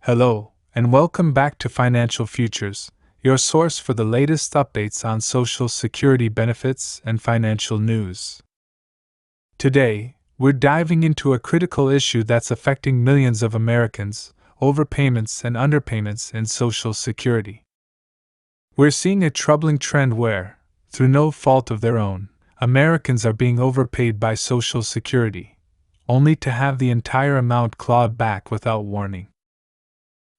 Hello, and welcome back to Financial Futures, your source for the latest updates on Social Security benefits and financial news. Today, we're diving into a critical issue that's affecting millions of Americans: overpayments and underpayments in Social Security. We're seeing a troubling trend where, through no fault of their own, Americans are being overpaid by Social Security, only to have the entire amount clawed back without warning.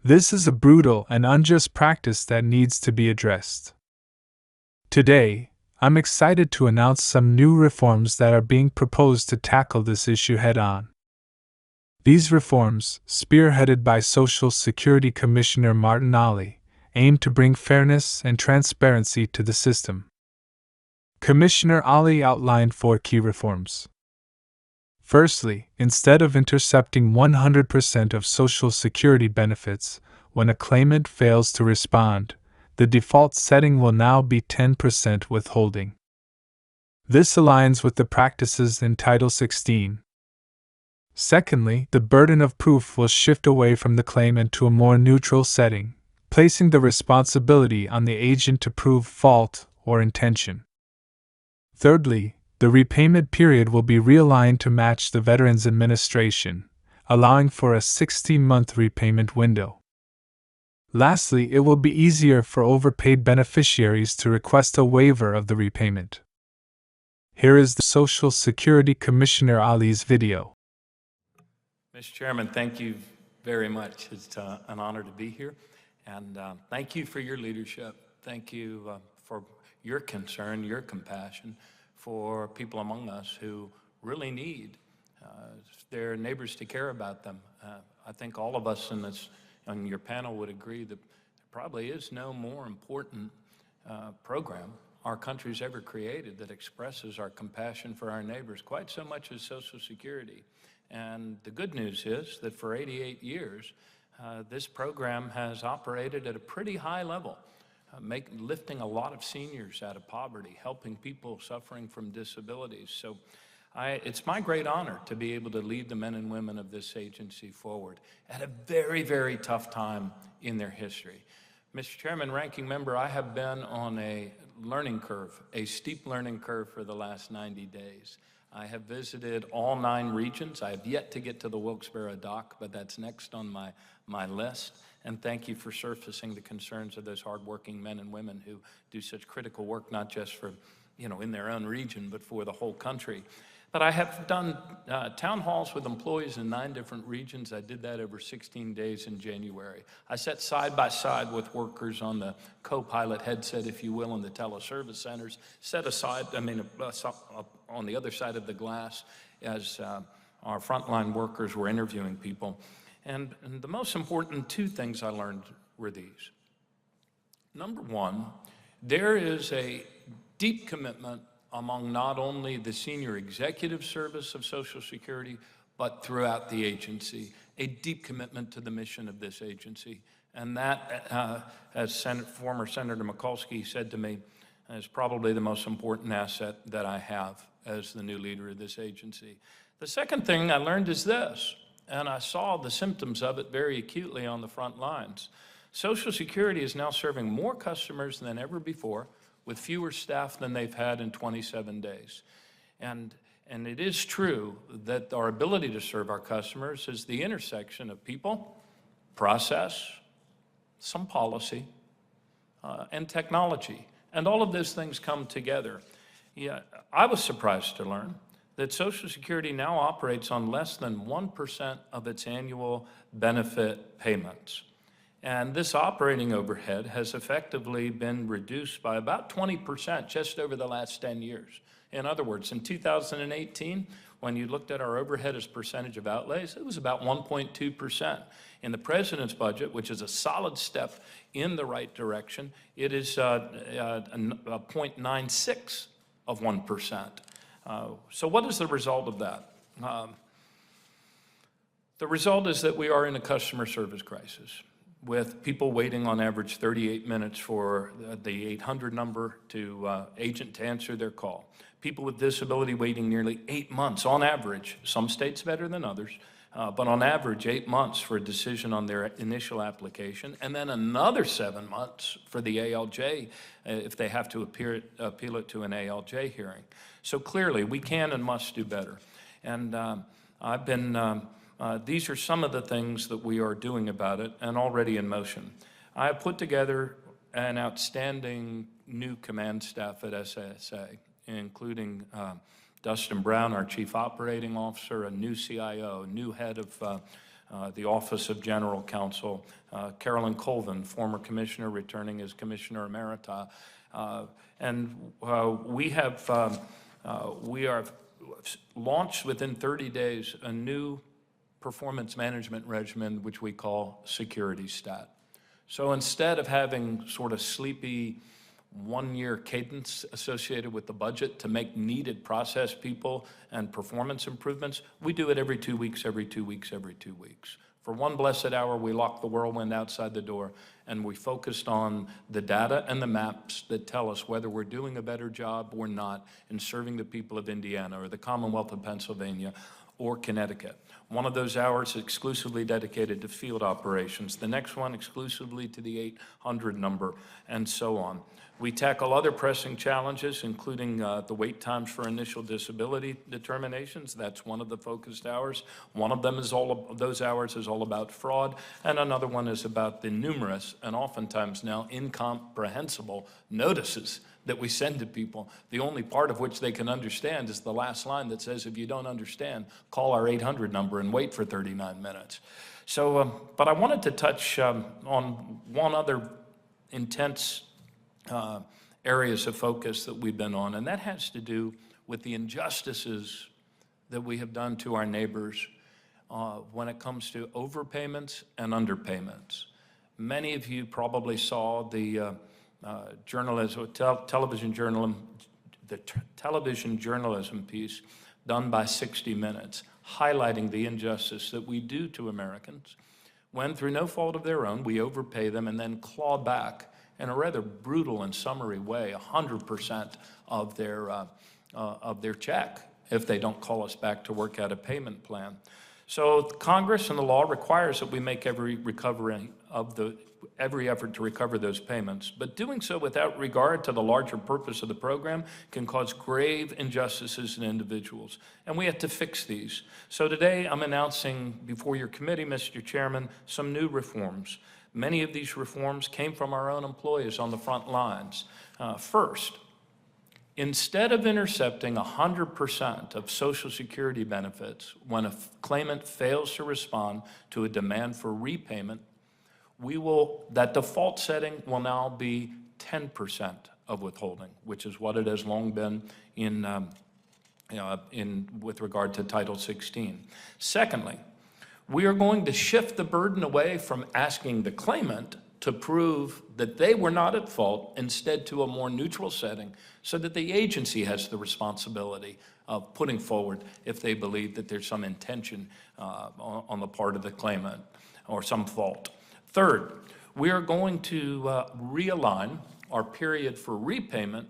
This is a brutal and unjust practice that needs to be addressed. Today, I'm excited to announce some new reforms that are being proposed to tackle this issue head-on. These reforms, spearheaded by Social Security Commissioner Martin Ali, aim to bring fairness and transparency to the system. Commissioner Ali outlined 4 key reforms. Firstly, instead of intercepting 100% of Social Security benefits when a claimant fails to respond, the default setting will now be 10% withholding. This aligns with the practices in Title 16. Secondly, the burden of proof will shift away from the claimant to a more neutral setting, placing the responsibility on the agent to prove fault or intention. Thirdly, the repayment period will be realigned to match the Veterans Administration, allowing for a 16-month repayment window. Lastly, it will be easier for overpaid beneficiaries to request a waiver of the repayment. Here is the Social Security Commissioner Ali's video. Mr. Chairman, thank you very much. It's an honor to be here, and thank you for your leadership. Thank you for your concern, your compassion for people among us who really need their neighbors to care about them. I think all of us on your panel would agree that there probably is no more important program our country's ever created that expresses our compassion for our neighbors quite so much as Social Security. And the good news is that for 88 years, this program has operated at a pretty high level, lifting a lot of seniors out of poverty, helping people suffering from disabilities. So it's my great honor to be able to lead the men and women of this agency forward at a very, very tough time in their history. Mr. Chairman, Ranking Member, I have been on a learning curve, a steep learning curve for the last 90 days. I have visited all 9 regions. I have yet to get to the Wilkes-Barre dock, but that's next on my list. And thank you for surfacing the concerns of those hardworking men and women who do such critical work, not just for, in their own region, but for the whole country. But I have done town halls with employees in 9 different regions. I did that over 16 days in January. I sat side by side with workers on the co-pilot headset, if you will, in the teleservice centers, on the other side of the glass as our frontline workers were interviewing people. And the most important 2 things I learned were these. Number 1, there is a deep commitment among not only the senior executive service of Social Security, but throughout the agency, a deep commitment to the mission of this agency. And that, as former Senator Mikulski said to me, is probably the most important asset that I have as the new leader of this agency. The second thing I learned is this, and I saw the symptoms of it very acutely on the front lines. Social Security is now serving more customers than ever before, with fewer staff than they've had in 27 days. And it is true that our ability to serve our customers is the intersection of people, process, some policy, and technology. And all of those things come together. Yeah, I was surprised to learn that Social Security now operates on less than 1% of its annual benefit payments. And this operating overhead has effectively been reduced by about 20% just over the last 10 years. In other words, in 2018, when you looked at our overhead as percentage of outlays, it was about 1.2%. In the president's budget, which is a solid step in the right direction, it is 0.96 of 1%. So what is the result of that? The result is that we are in a customer service crisis, with people waiting on average 38 minutes for the 800 number agent to answer their call. People with disability waiting nearly 8 months on average, some states better than others, but on average 8 months for a decision on their initial application, and then another 7 months for the ALJ if they have to appeal it to an ALJ hearing. So clearly, we can and must do better. And these are some of the things that we are doing about it and already in motion. I have put together an outstanding new command staff at SSA, including Dustin Brown, our Chief Operating Officer, a new CIO, new head of the Office of General Counsel, Carolyn Colvin, former commissioner, returning as Commissioner Emerita. We have launched within 30 days a new performance management regimen, which we call SecurityStat. So instead of having sort of sleepy one-year cadence associated with the budget to make needed process people and performance improvements, we do it every 2 weeks, every 2 weeks, every 2 weeks. For one blessed hour, we lock the whirlwind outside the door, and we focused on the data and the maps that tell us whether we're doing a better job or not in serving the people of Indiana or the Commonwealth of Pennsylvania or Connecticut. One of those hours exclusively dedicated to field operations, the next one exclusively to the 800 number, and so on. We tackle other pressing challenges, including the wait times for initial disability determinations. That's one of the focused hours. One of them is those hours is all about fraud, and another one is about the numerous and oftentimes now incomprehensible notices that we send to people, the only part of which they can understand is the last line that says, if you don't understand, call our 800 number and wait for 39 minutes. So, but I wanted to touch on one other intense areas of focus that we've been on, and that has to do with the injustices that we have done to our neighbors when it comes to overpayments and underpayments. Many of you probably saw the television journalism piece done by 60 Minutes, highlighting the injustice that we do to Americans when, through no fault of their own, we overpay them and then claw back in a rather brutal and summary way 100% of their check if they don't call us back to work out a payment plan. So Congress and the law requires that we make every effort to recover those payments, but doing so without regard to the larger purpose of the program can cause grave injustices in individuals, and we have to fix these. So today I'm announcing before your committee, Mr. Chairman, some new reforms. Many of these reforms came from our own employees on the front lines. First, instead of intercepting 100% of Social Security benefits when a claimant fails to respond to a demand for repayment, that default setting will now be 10% of withholding, which is what it has long been with regard to Title 16. Secondly, we are going to shift the burden away from asking the claimant to prove that they were not at fault, instead to a more neutral setting, so that the agency has the responsibility of putting forward if they believe that there's some intention on the part of the claimant or some fault. Third, we are going to realign our period for repayment,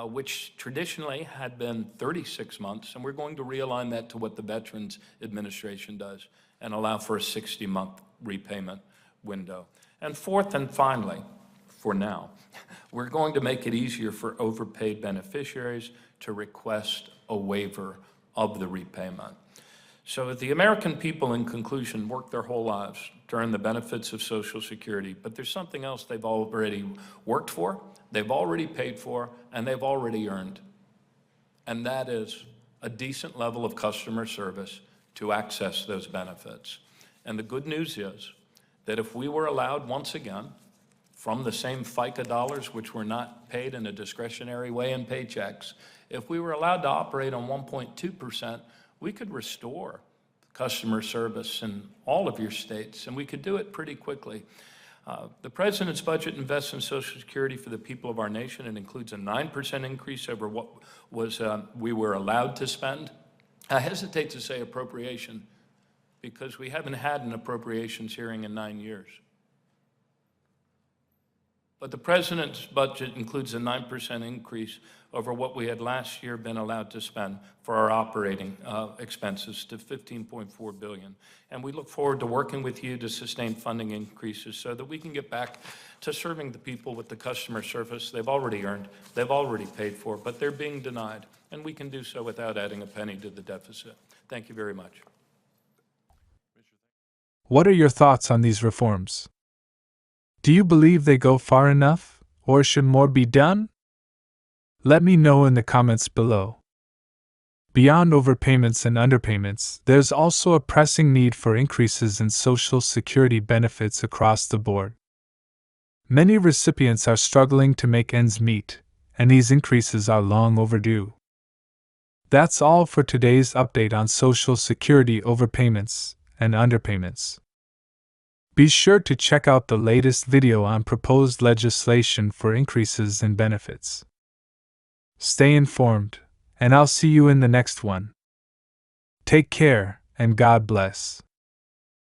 which traditionally had been 36 months, and we're going to realign that to what the Veterans Administration does and allow for a 60-month repayment window. And fourth and finally, for now, we're going to make it easier for overpaid beneficiaries to request a waiver of the repayment. So the American people, in conclusion, work their whole lives to earn the benefits of Social Security, but there's something else they've already worked for, they've already paid for, and they've already earned. And that is a decent level of customer service to access those benefits. And the good news is that if we were allowed once again, from the same FICA dollars, which were not paid in a discretionary way in paychecks, if we were allowed to operate on 1.2%, we could restore customer service in all of your states, and we could do it pretty quickly. The President's budget invests in Social Security for the people of our nation. It includes a 9% increase over what we were allowed to spend. I hesitate to say appropriation because we haven't had an appropriations hearing in 9 years. But the President's budget includes a 9% increase over what we had last year been allowed to spend for our operating expenses to $15.4 billion. And we look forward to working with you to sustain funding increases so that we can get back to serving the people with the customer service they've already earned, they've already paid for, but they're being denied. And we can do so without adding a penny to the deficit. Thank you very much. What are your thoughts on these reforms? Do you believe they go far enough, or should more be done? Let me know in the comments below. Beyond overpayments and underpayments, there's also a pressing need for increases in Social Security benefits across the board. Many recipients are struggling to make ends meet, and these increases are long overdue. That's all for today's update on Social Security overpayments and underpayments. Be sure to check out the latest video on proposed legislation for increases in benefits. Stay informed, and I'll see you in the next one. Take care, and God bless.